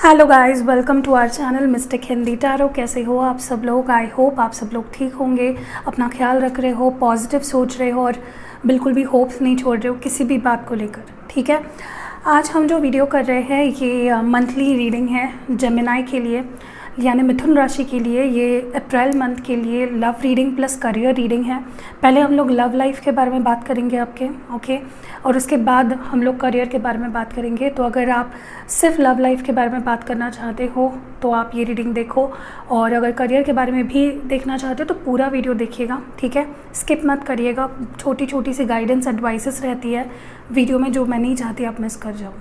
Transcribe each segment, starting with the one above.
Hello guys, welcome to our channel mystic Hindi tarot. कैसे हो आप सब लोग? आई होप आप सब लोग ठीक होंगे, अपना ख्याल रख रहे हो, पॉजिटिव सोच रहे हो और बिल्कुल भी होप्स नहीं छोड़ रहे हो किसी भी बात को लेकर। ठीक है, आज हम जो वीडियो कर रहे हैं ये मंथली रीडिंग है जेमिनाई के लिए, यानी मिथुन राशि के लिए। ये अप्रैल मंथ के लिए love reading plus career reading है। पहले हम लोग लव लाइफ के बारे में बात करेंगे आपके, ओके, और उसके बाद हम लोग करियर के बारे में बात करेंगे। तो अगर आप सिर्फ लव लाइफ के बारे में बात करना चाहते हो तो आप ये रीडिंग देखो, और अगर करियर के बारे में भी देखना चाहते हो तो पूरा वीडियो देखिएगा, ठीक है, स्किप मत करिएगा। छोटी छोटी सी गाइडेंस एडवाइसेस रहती है वीडियो में जो मैं नहीं चाहती आप मिस कर जाओ।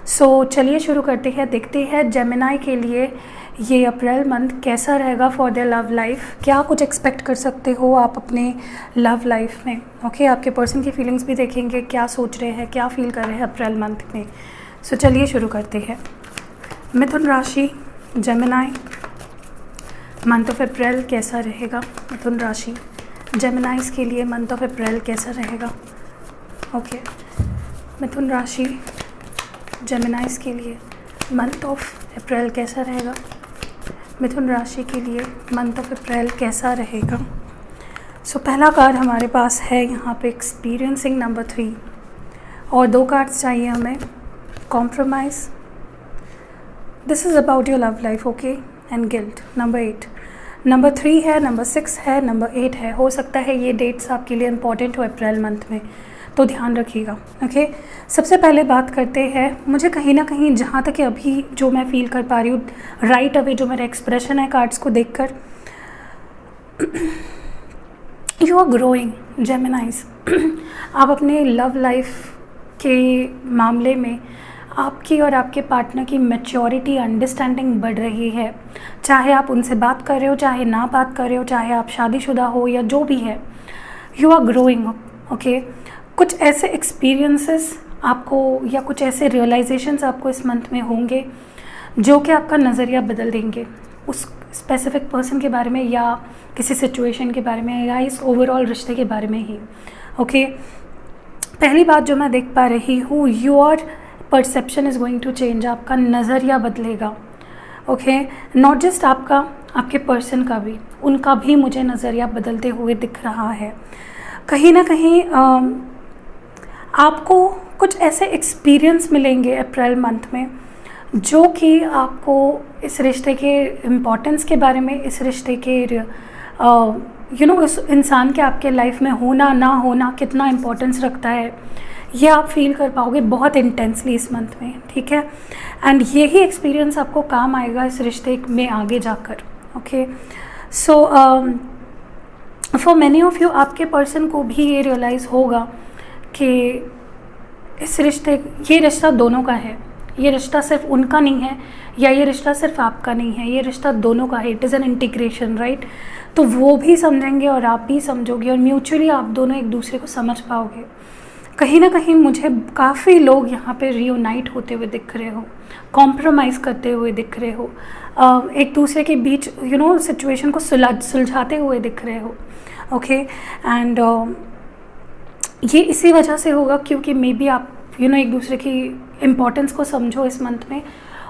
सो चलिए शुरू करते हैं, देखते हैं जेमिनाई के लिए ये अप्रैल मंथ कैसा रहेगा फॉर देयर लव लाइफ। क्या कुछ एक्सपेक्ट कर सकते हो आप अपने लव लाइफ में, ओके। आपके पर्सन की फीलिंग्स भी देखेंगे, क्या सोच रहे हैं, क्या फील कर रहे हैं अप्रैल मंथ में। सो चलिए शुरू करते हैं। मिथुन राशि जेमिनाई मंथ ऑफ अप्रैल कैसा रहेगा? मिथुन राशि जेमिनाइज के लिए मंथ ऑफ अप्रैल कैसा रहेगा? ओके, मिथुन राशि जेमिनाइज के लिए मंथ ऑफ अप्रैल कैसा रहेगा? मिथुन राशि के लिए मंथ ऑफ अप्रैल कैसा रहेगा? सो पहला कार्ड हमारे पास है यहाँ पे एक्सपीरियंसिंग नंबर 3, और 2 कार्ड्स चाहिए हमें, compromise, this is about your love life, okay, and guilt number 8। Number 3 है, नंबर 6 है, नंबर 8 है। हो सकता है ये डेट्स आपके लिए इम्पॉर्टेंट हो अप्रैल मंथ में, तो ध्यान रखिएगा, ओके। सबसे पहले बात करते हैं, मुझे कहीं ना कहीं जहाँ तक अभी जो मैं फील कर पा रही हूँ राइट अवे, जो मेरा एक्सप्रेशन है कार्ड्स को देखकर, यू आर ग्रोइंग जेमिनाइज। आप अपने लव लाइफ के मामले में आपकी और आपके पार्टनर की मैच्योरिटी, अंडरस्टैंडिंग बढ़ रही है। चाहे आप उनसे बात कर रहे हो, चाहे ना बात कर रहे हो, चाहे आप शादीशुदा हो या जो भी है, यू आर ग्रोइंग, ओके। कुछ ऐसे एक्सपीरियंसेस आपको या कुछ ऐसे रियलाइजेशंस आपको इस मंथ में होंगे जो कि आपका नज़रिया बदल देंगे उस स्पेसिफिक पर्सन के बारे में, या किसी सिचुएशन के बारे में, या इस ओवरऑल रिश्ते के बारे में ही, ओके। पहली बात जो मैं देख पा रही हूँ, your perception is going to change, आपका नज़रिया बदलेगा, ओके। नॉट जस्ट आपका, आपके पर्सन का भी, उनका भी मुझे नज़रिया बदलते हुए दिख रहा है। कहीं ना कहीं आपको कुछ ऐसे एक्सपीरियंस मिलेंगे अप्रैल मंथ में जो कि आपको इस रिश्ते के इम्पोर्टेंस के बारे में, इस रिश्ते के उस इंसान के आपके लाइफ में होना ना होना कितना इम्पोर्टेंस रखता है, ये आप फील कर पाओगे बहुत इंटेंसली इस मंथ में, ठीक है। एंड यही एक्सपीरियंस आपको काम आएगा इस रिश्ते में आगे जाकर, okay. So for many of you, आपके पर्सन को भी ये रियलाइज़ होगा कि इस ये रिश्ता दोनों का है, ये रिश्ता सिर्फ उनका नहीं है, या ये रिश्ता सिर्फ आपका नहीं है, ये रिश्ता दोनों का है। It is an integration, right. तो वो भी समझेंगे और आप भी समझोगे, और म्यूचुअली आप दोनों एक दूसरे को समझ पाओगे। कहीं ना कहीं मुझे काफ़ी लोग यहाँ पे रियूनाइट होते हुए दिख रहे हो, कॉम्प्रोमाइज़ करते हुए दिख रहे हो, एक दूसरे के बीच सिचुएशन को सुलझाते हुए दिख रहे हो, ओके। एंड ये इसी वजह से होगा क्योंकि मे बी आप एक दूसरे की इम्पोर्टेंस को समझो इस मंथ में,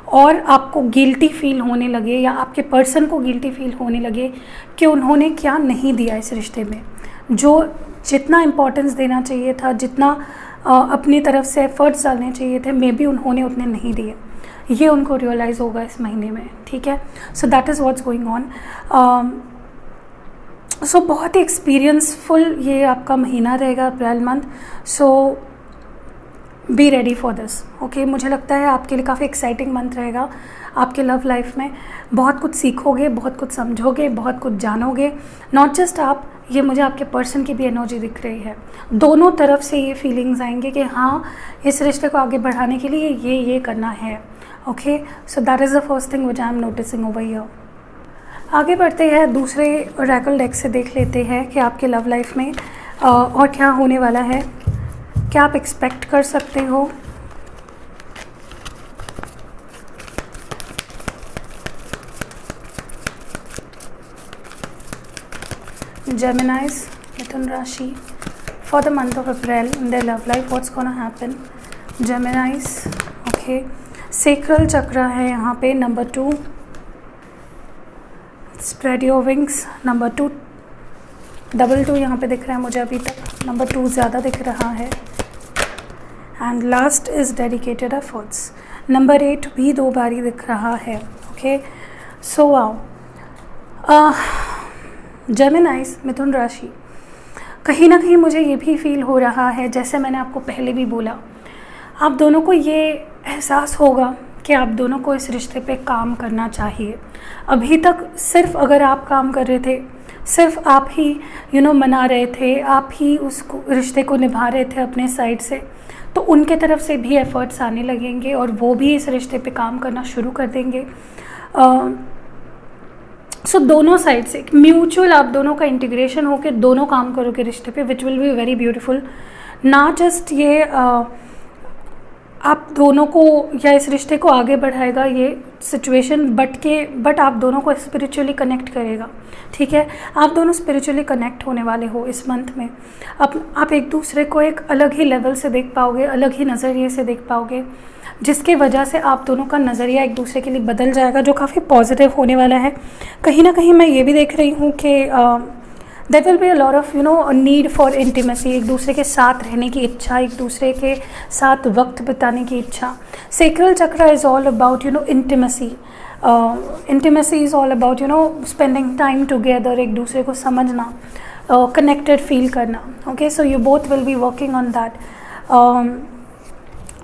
और आपको गिल्टी फील होने लगे, या आपके पर्सन को गिल्टी फील होने लगे कि उन्होंने क्या नहीं दिया इस रिश्ते में, जो जितना इम्पोर्टेंस देना चाहिए था, जितना अपनी तरफ से एफर्ट्स डालने चाहिए थे, मे बी उन्होंने उतने नहीं दिए। ये उनको रियलाइज़ होगा इस महीने में, ठीक है। So that is what's going on. So बहुत ही एक्सपीरियंसफुल ये आपका महीना रहेगा अप्रैल month. So be ready for this, okay. मुझे लगता है आपके लिए काफ़ी एक्साइटिंग मंथ रहेगा। आपके लव लाइफ में बहुत कुछ सीखोगे, बहुत कुछ समझोगे, बहुत कुछ जानोगे। नॉट जस्ट आप, ये मुझे आपके पर्सन की भी एनर्जी दिख रही है। दोनों तरफ से ये फीलिंग्स आएंगे कि हाँ, इस रिश्ते को आगे बढ़ाने के लिए ये करना है, okay. So that is the first thing which I am noticing over here. आगे बढ़ते हैं, दूसरे ओरेकल डेक से देख लेते हैं कि आपके लव लाइफ में और क्या होने वाला है, क्या आप एक्सपेक्ट कर सकते हो। जेमिनाइज, मिथुन राशि, for the month of April in their love life, what's gonna happen. जेमिनाइज, okay. Sacral चक्र है यहाँ पे number 2, spread your wings number 2, double 2 यहाँ पे दिख रहा है मुझे अभी तक, नंबर 2 ज़्यादा दिख रहा है। And last is dedicated efforts, number 8 भी 2 बारी दिख रहा है। ओके, सो वाओ जेमिनाइज, मिथुन राशि, कहीं ना कहीं मुझे ये भी फील हो रहा है, जैसे मैंने आपको पहले भी बोला, आप दोनों को ये एहसास होगा कि आप दोनों को इस रिश्ते पे काम करना चाहिए। अभी तक सिर्फ अगर आप काम कर रहे थे, सिर्फ आप ही मना रहे थे, आप ही उस रिश्ते को निभा रहे थे अपने साइड से, तो उनके तरफ से भी एफ़र्ट्स आने लगेंगे और वो भी इस रिश्ते पे काम करना शुरू कर देंगे। सो दोनों साइड से म्यूचुअल आप दोनों का इंटीग्रेशन होकर दोनों काम करोगे रिश्ते पे, which will be very beautiful. ना जस्ट ये आप दोनों को या इस रिश्ते को आगे बढ़ाएगा ये सिचुएशन, बट आप दोनों को स्पिरिचुअली कनेक्ट करेगा। ठीक है, आप दोनों स्पिरिचुअली कनेक्ट होने वाले हो इस मंथ में। आप एक दूसरे को एक अलग ही लेवल से देख पाओगे, अलग ही नज़रिए से देख पाओगे, जिसके वजह से आप दोनों का नज़रिया एक दूसरे के लिए बदल जाएगा, जो काफ़ी पॉजिटिव होने वाला है। कहीं ना कहीं मैं ये भी देख रही हूँ कि there will be a lot of need for intimacy, एक दूसरे के साथ रहने की इच्छा, एक दूसरे के साथ वक्त बिताने की इच्छा। सेक्रल चक्र is all about intimacy, intimacy is all about spending time together, एक दूसरे को समझना, कनेक्टेड फील करना। Okay, so you both will be working on that.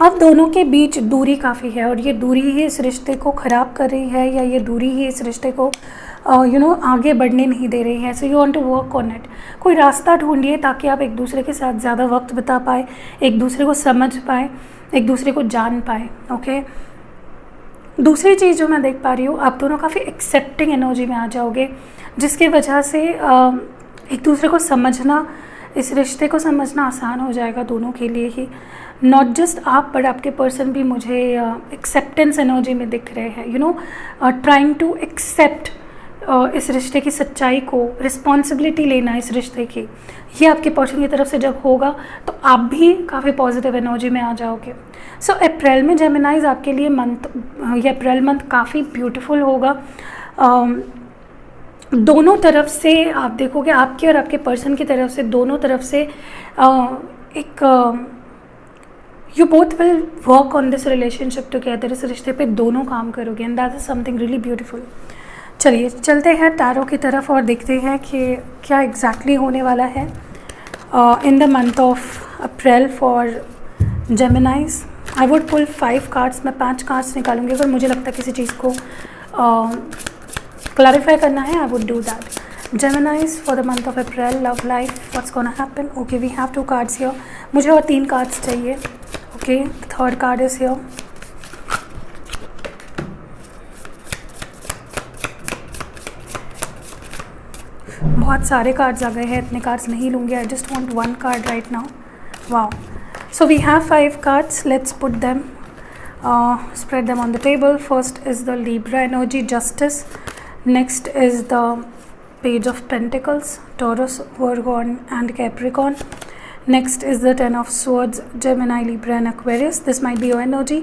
अब दोनों के बीच दूरी काफ़ी है और ये दूरी ही इस रिश्ते को ख़राब कर रही है, या ये दूरी ही इस रिश्ते को आगे बढ़ने नहीं दे रही है। So you want to work on it. कोई रास्ता ढूंढिए ताकि आप एक दूसरे के साथ ज़्यादा वक्त बिता पाए, एक दूसरे को समझ पाए, एक दूसरे को जान पाए। ओके, दूसरी चीज़ जो मैं देख पा रही हूँ, आप दोनों काफ़ी एक्सेप्टिंग एनर्जी में आ जाओगे, जिसकी वजह से एक दूसरे को समझना, इस रिश्ते को समझना आसान हो जाएगा दोनों के लिए ही। नॉट जस्ट आप बट आपके पर्सन भी मुझे एक्सेप्टेंस एनर्जी में दिख रहे हैं, ट्राइंग टू एक्सेप्ट इस रिश्ते की सच्चाई को, रिस्पॉन्सिबिलिटी लेना इस रिश्ते की, ये आपके पर्सन की तरफ से जब होगा तो आप भी काफ़ी पॉजिटिव एनर्जी में आ जाओगे। सो अप्रैल में जेमिनाइज आपके लिए ये अप्रैल मंथ काफ़ी ब्यूटीफुल होगा। दोनों तरफ से आप देखोगे, आपके और आपके पर्सन की तरफ से, दोनों तरफ से you both will work on this relationship together, इस रिश्ते पे दोनों काम करोगे, and that is something really beautiful. चलिए चलते हैं टैरो की तरफ और देखते हैं कि क्या एग्जैक्टली होने वाला है in the month of April for Geminis. I would pull 5 cards, मैं 5 कार्ड्स निकालूंगी। अगर मुझे लगता है किसी चीज़ को क्लैरिफाई करना है, I would do that. Geminis for the month of April, love life, what's gonna happen. Okay, we have 2 cards here. मुझे और 3 कार्ड्स चाहिए। Okay, third card is here. बहुत सारे कार्ड्स आ गए हैं, इतने कार्ड्स नहीं लूँगी। I just want 1 card right now. Wow, so we have 5 cards, let's put them, spread them on the table. First is the Libra energy, justice. Next is the Page of Pentacles, Taurus, Virgo and Capricorn. Next is the 10 of Swords, Gemini, Libra and Aquarius. This might be your energy.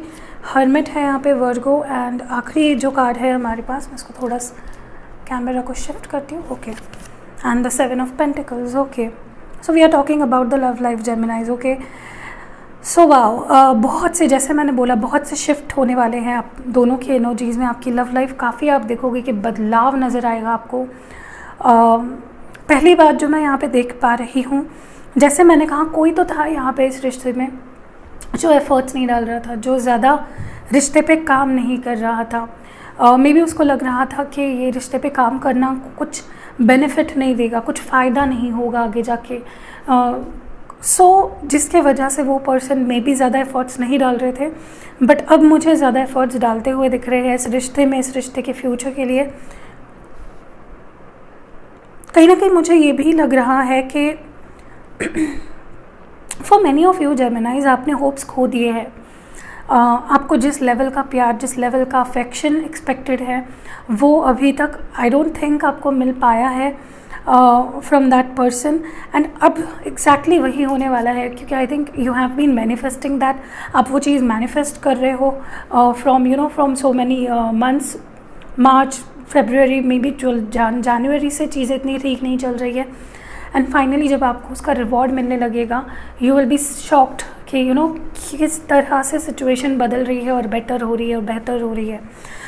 Hermit है यहाँ पे, Virgo, and आखिरी जो card है हमारे पास, मैं इसको थोड़ा कैमरा को शिफ्ट करती हूँ। Okay, and the 7 of Pentacles. Okay, so we are talking about the love life, Geminis. Okay, so wow, बहुत से, जैसे मैंने बोला, बहुत से शिफ्ट होने वाले हैं आप दोनों की एनर्जीज़ में। आपकी लव लाइफ काफ़ी, आप देखोगे कि बदलाव नज़र आएगा आपको। पहली बात जो मैं यहाँ पे देख पा रही हूँ, जैसे मैंने कहा, कोई तो था यहाँ पे इस रिश्ते में जो एफर्ट्स नहीं डाल रहा था, जो ज़्यादा रिश्ते पे काम नहीं कर रहा था। मे बी उसको लग रहा था कि ये रिश्ते पे काम करना कुछ बेनिफिट नहीं देगा, कुछ फ़ायदा नहीं होगा आगे जाके। जिसके वजह से वो पर्सन में भी ज़्यादा एफर्ट्स नहीं डाल रहे थे, बट अब मुझे ज़्यादा एफर्ट्स डालते हुए दिख रहे हैं इस रिश्ते में, इस रिश्ते के फ्यूचर के लिए। कहीं ना कहीं मुझे ये भी लग रहा है कि फॉर मैनी ऑफ यू जेमिनाइज, आपने होप्स खो दिए हैं। आपको जिस लेवल का प्यार, जिस लेवल का अफेक्शन एक्सपेक्टेड है, वो अभी तक आई डोंट थिंक आपको मिल पाया है। From that person. एंड अब एग्जैक्टली वही होने वाला है, क्योंकि I think you have been manifesting that. आप वो चीज़ मैनिफेस्ट कर रहे हो फ्रॉम सो मैनी मंथ्स, मार्च, फरवरी, मे बी जनवरी से चीज़ें इतनी ठीक नहीं चल रही है। एंड फाइनली जब आपको उसका रिवॉर्ड मिलने लगेगा, यू विल बी शॉक्ड कि किस तरह से सिचुएशन बदल रही है और बेटर हो रही है और बेहतर हो रही है।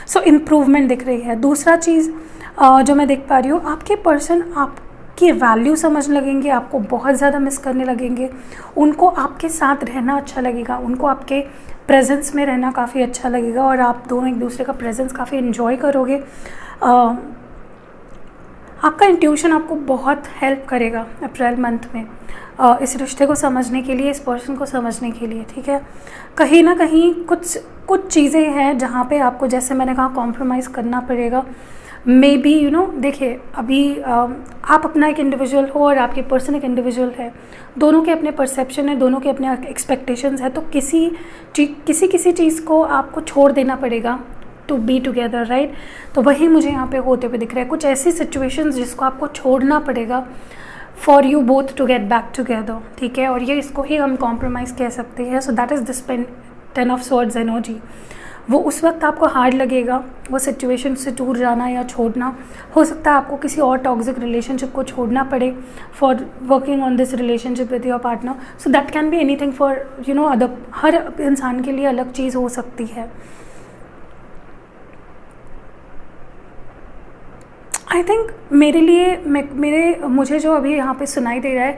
सो इम्प्रूवमेंट दिख रही है। दूसरा चीज़ जो मैं देख पा रही हूँ, आपके पर्सन आपकी वैल्यू समझने लगेंगे, आपको बहुत ज़्यादा मिस करने लगेंगे, उनको आपके साथ रहना अच्छा लगेगा, उनको आपके प्रेजेंस में रहना काफ़ी अच्छा लगेगा और आप दोनों एक दूसरे का प्रेजेंस काफ़ी इन्जॉय करोगे। आपका इंट्यूशन आपको बहुत हेल्प करेगा अप्रैल मंथ में इस रिश्ते को समझने के लिए, इस पर्सन को समझने के लिए, ठीक है। कहीं ना कहीं कुछ चीज़ें हैं जहाँ पे आपको, जैसे मैंने कहा, कॉम्प्रोमाइज़ करना पड़ेगा। मे बी देखिए, अभी आप अपना एक इंडिविजुअल हो और आपके पर्सन एक इंडिविजुअल है, दोनों के अपने परसेप्शन है, दोनों के अपने एक्सपेक्टेशंस है, तो किसी चीज़ को आपको छोड़ देना पड़ेगा टू बी टुगेदर, राइट। तो वही मुझे यहाँ पे होते हुए दिख रहा है, कुछ ऐसी सिचुएशंस जिसको आपको छोड़ना पड़ेगा for you both to get back together, ठीक है। और ये इसको ही हम कॉम्प्रोमाइज़ कह सकते हैं। सो that is this 10 of swords energy. वो उस वक्त आपको हार्ड लगेगा, वो सिचुएशन से दूर जाना या छोड़ना। हो सकता है आपको किसी और टॉक्सिक रिलेशनशिप को छोड़ना पड़े for working on this relationship with your partner. So that can be anything for other, हर इंसान के लिए अलग चीज़ हो सकती है। आई थिंक मेरे लिए मुझे जो अभी यहाँ पे सुनाई दे रहा है,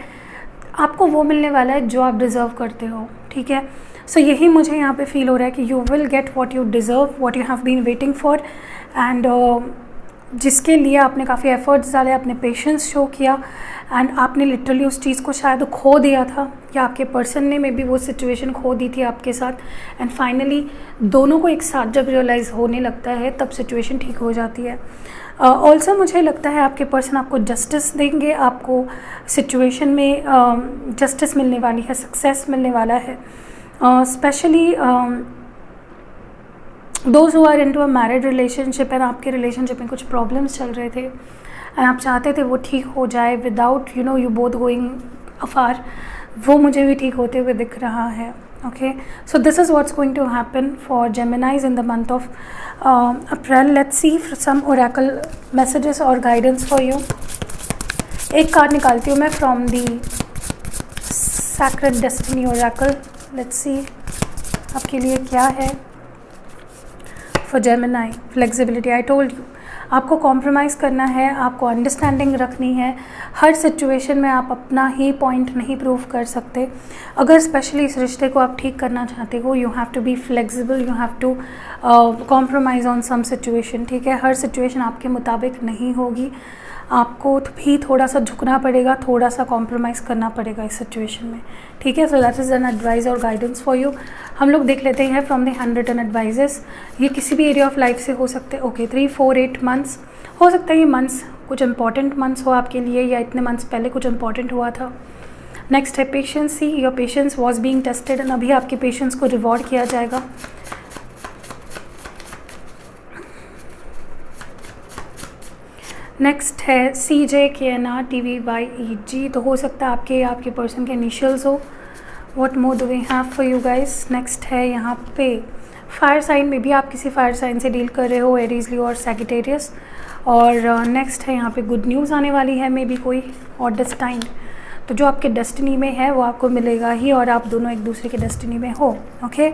आपको वो मिलने वाला है जो आप डिज़र्व करते हो, ठीक है। सो यही मुझे यहाँ पे फील हो रहा है कि you will get what you deserve, what you have been waiting for, and जिसके लिए आपने काफ़ी एफर्ट्स डाले, आपने पेशेंस शो किया, एंड आपने लिटरली उस चीज़ को शायद खो दिया था, या आपके पर्सन ने मे बी वो सिचुएशन खो दी थी आपके साथ। एंड फाइनली दोनों को एक साथ जब रियलाइज़ होने लगता है, तब सिचुएशन ठीक हो जाती है। ऑल्सो मुझे लगता है आपके पर्सन आपको जस्टिस देंगे, आपको सिचुएशन में जस्टिस मिलने वाली है, सक्सेस मिलने वाला है। Specially those who are into a married relationship, and आपके रिलेशनशिप में कुछ प्रॉब्लम्स चल रहे थे एंड आप चाहते थे वो ठीक हो जाए विदाउट यू बोथ गोइंग अफार, वो मुझे भी ठीक होते हुए दिख रहा है। Okay, so this is what's going to happen for Geminis in the month of April. Let's see for some oracle messages or guidance for you. एक कार्ड निकालती हूँ मैं from the Sacred Destiny Oracle. Let's see आपके लिए क्या है for Gemini. Flexibility. I told you, आपको compromise करना है, आपको अंडरस्टैंडिंग रखनी है। हर सिचुएशन में आप अपना ही पॉइंट नहीं प्रूव कर सकते। अगर स्पेशली इस रिश्ते को आप ठीक करना चाहते हो, you have to be flexible, you have to compromise on some situation, ठीक है। हर सिचुएशन आपके मुताबिक नहीं होगी, आपको भी थोड़ा सा झुकना पड़ेगा, थोड़ा सा कॉम्प्रोमाइज़ करना पड़ेगा इस सिचुएशन में, ठीक है। So that is an advice और गाइडेंस फॉर यू। हम लोग देख लेते हैं फ्रॉम द 100 एडवाइजेस। ये किसी भी एरिया ऑफ लाइफ से हो सकते हैं। ओके, 3, 4, 8 मंथ्स हो सकता है। ये मंथ्स कुछ इंपॉर्टेंट मंथ्स हो आपके लिए, या इतने मंथ्स पहले कुछ इंपॉर्टेंट हुआ था। नेक्स्ट है patience. See your patience was being tested, and अभी आपकी पेशेंस को रिवॉर्ड किया जाएगा। नेक्स्ट है CJKNRTVYEG, तो हो सकता है आपके पर्सन के इनिशियल्स हो। What more do we have for you guys. Next है यहाँ पे फायर साइन में भी आप किसी फायर साइन से डील कर रहे हो, एरीज, लियो और सैजिटेरियस। और नेक्स्ट है यहाँ पे गुड न्यूज़ आने वाली है, मे बी कोई और डेस्टाइंड, तो जो आपके डेस्टिनी में है वो आपको मिलेगा ही, और आप दोनों एक दूसरे के डेस्टिनी में हो। Okay,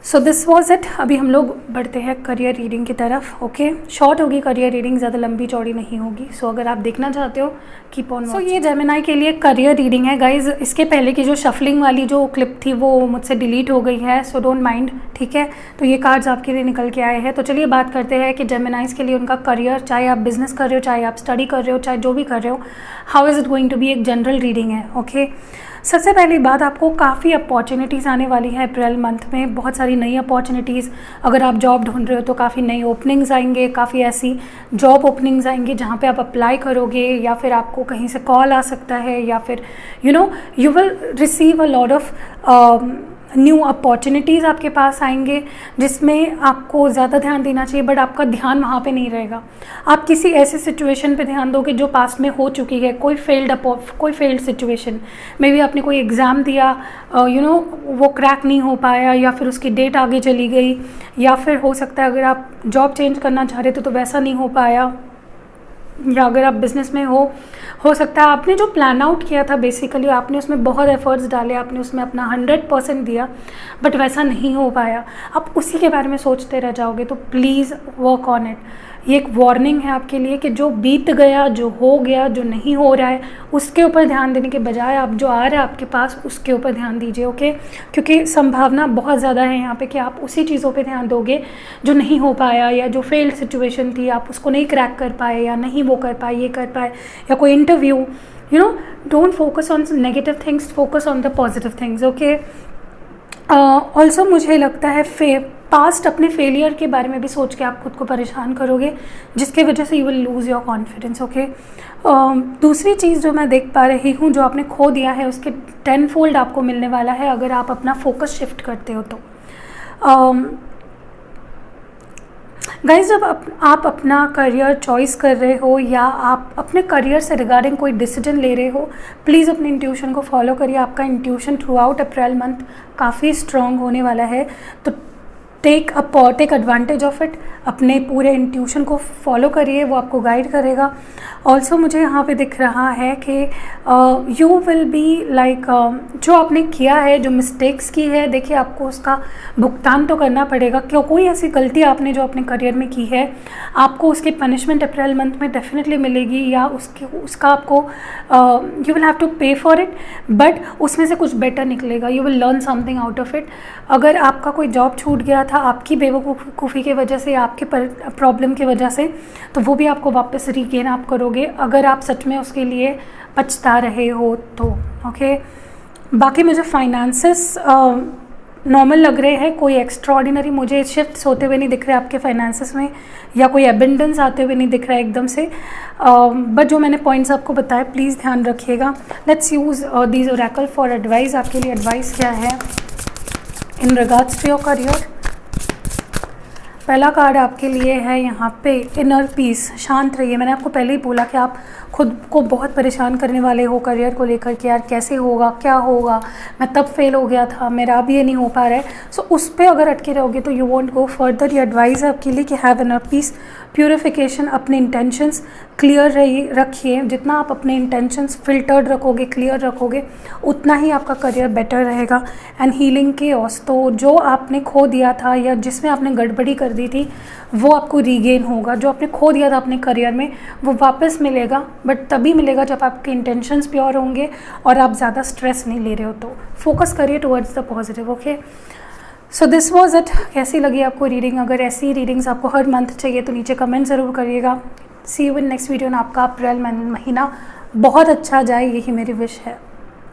so this was it. अभी हम लोग बढ़ते हैं करियर रीडिंग की तरफ। ओके, शॉर्ट होगी करियर रीडिंग, ज़्यादा लंबी चौड़ी नहीं होगी। सो अगर आप देखना चाहते हो कीप ऑन। सो ये जेमिनाई के लिए करियर रीडिंग है गाइज। इसके पहले की जो शफलिंग वाली जो क्लिप थी वो मुझसे डिलीट हो गई है, सो डोंट माइंड, ठीक है। तो ये कार्ड्स आपके लिए निकल के आए हैं। तो चलिए बात करते हैं कि जेमिनाइज के लिए उनका करियर, चाहे आप बिजनेस कर रहे हो, चाहे आप स्टडी कर रहे हो, चाहे जो भी कर रहे हो, how is it going to be. एक जनरल रीडिंग है। ओके, सबसे पहली बात, आपको काफ़ी अपॉर्चुनिटीज़ आने वाली है अप्रैल मंथ में, बहुत सारी नई अपॉर्चुनिटीज़। अगर आप जॉब ढूंढ रहे हो तो काफ़ी नई ओपनिंग्स आएंगे, काफ़ी ऐसी जॉब ओपनिंग्स आएंगी जहाँ पे आप अप्लाई करोगे, या फिर आपको कहीं से कॉल आ सकता है, या फिर you will receive a lot of new opportunities आपके पास आएंगे जिसमें आपको ज़्यादा ध्यान देना चाहिए, बट आपका ध्यान वहाँ पे नहीं रहेगा। आप किसी ऐसे सिचुएशन पे ध्यान दोगे जो पास्ट में हो चुकी है, कोई फेल्ड सिचुएशन, मे बी आपने कोई एग्ज़ाम दिया, वो क्रैक नहीं हो पाया, या फिर उसकी डेट आगे चली गई, या फिर हो सकता है अगर आप जॉब चेंज करना चाह रहे थे तो वैसा नहीं हो पाया, या अगर आप बिज़नेस में हो सकता है आपने जो प्लान आउट किया था बेसिकली आपने उसमें बहुत एफर्ट्स डाले, आपने उसमें अपना 100% दिया, बट वैसा नहीं हो पाया, आप उसी के बारे में सोचते रह जाओगे। तो प्लीज़ वर्क ऑन इट। ये एक वार्निंग है आपके लिए कि जो बीत गया, जो हो गया, जो नहीं हो रहा है, उसके ऊपर ध्यान देने के बजाय आप जो आ रहा है आपके पास उसके ऊपर ध्यान दीजिए, ओके। क्योंकि संभावना बहुत ज़्यादा है यहाँ पे कि आप उसी चीज़ों पे ध्यान दोगे जो नहीं हो पाया, या जो फेल्ड सिचुएशन थी आप उसको नहीं क्रैक कर पाए, या नहीं वो कर पाए, ये कर पाए, या कोई interview, don't focus on negative things, focus on the positive things, okay. Also मुझे लगता है पास्ट अपने फेलियर के बारे में भी सोच के आप खुद को परेशान करोगे, जिसके वजह से you will lose your confidence, okay. दूसरी चीज़ जो मैं देख पा रही हूँ, जो आपने खो दिया है उसके 10 फोल्ड आपको मिलने वाला है अगर आप अपना फोकस शिफ्ट करते हो तो। गाइज, जब आप अपना करियर चॉइस कर रहे हो या आप अपने करियर से रिगार्डिंग कोई डिसीजन ले रहे हो, प्लीज़ अपने इंट्यूशन को फॉलो करिए। आपका intuition through out April month काफ़ी स्ट्रॉन्ग होने वाला है, तो टेक एडवांटेज ऑफ इट। अपने पूरे इंट्यूशन को फॉलो करिए, वो आपको गाइड करेगा। ऑल्सो मुझे यहाँ पे दिख रहा है कि यू विल बी लाइक, जो आपने किया है, जो मिस्टेक्स की है, देखिए आपको उसका भुगतान तो करना पड़ेगा। क्यों कोई ऐसी गलती आपने जो अपने करियर में की है, आपको उसकी पनिशमेंट अप्रैल मंथ में डेफिनेटली मिलेगी, या उसका आपको यू विल हैव टू पे फॉर इट, बट उसमें से कुछ बेटर निकलेगा। You will learn something out of it. अगर आपका कोई जॉब छूट गया था आपकी बेवकूफ़ी की वजह से, आपके प्रॉब्लम की वजह से, तो वो भी आपको वापस रीगेन आप करोगे अगर आप सच में उसके लिए पछता रहे हो तो, ओके। बाकी मुझे फाइनेंसेस नॉर्मल लग रहे हैं, कोई एक्स्ट्रॉर्डिनरी मुझे शिफ्ट्स होते हुए नहीं दिख रहे आपके फाइनेंसेस में, या कोई एबेंडेंस आते हुए नहीं दिख रहा है एकदम से, बट जो मैंने पॉइंट्स आपको बताए प्लीज़ ध्यान रखिएगा। Let's use these oracle for advice. आपके लिए एडवाइस क्या है in regards to your career? पहला कार्ड आपके लिए है यहाँ पे इनर पीस। शांत रहिए। मैंने आपको पहले ही बोला कि आप खुद को बहुत परेशान करने वाले हो करियर को लेकर कि यार कैसे होगा, क्या होगा, मैं तब फेल हो गया था, मेरा अब ये नहीं हो पा रहा है। सो उस पर अगर अटके रहोगे तो यू वॉन्ट गो फर्दर। ये एडवाइस है आपके लिए कि हैव इनर पीस, प्यूरिफिकेशन, अपने इंटेंशंस क्लियर रखिए। जितना आप अपने इंटेंशंस फिल्टर्ड रखोगे, क्लियर रखोगे, उतना ही आपका करियर बेटर रहेगा। एंड हीलिंग केओस, तो जो आपने खो दिया था या जिसमें आपने गड़बड़ी कर दी थी वो आपको रीगेन होगा। जो आपने खो दिया था अपने करियर में वो वापस मिलेगा, बट तभी मिलेगा जब आपके इंटेंशंस प्योर होंगे और आप ज़्यादा स्ट्रेस नहीं ले रहे हो। तो फोकस करिए towards the positive, okay. So this was it. कैसी लगी आपको रीडिंग? अगर ऐसी रीडिंग्स आपको हर मंथ चाहिए तो नीचे कमेंट ज़रूर करिएगा। सी यू इन नेक्स्ट वीडियो। आपका अप्रैल महीना बहुत अच्छा जाए, यही मेरी विश है।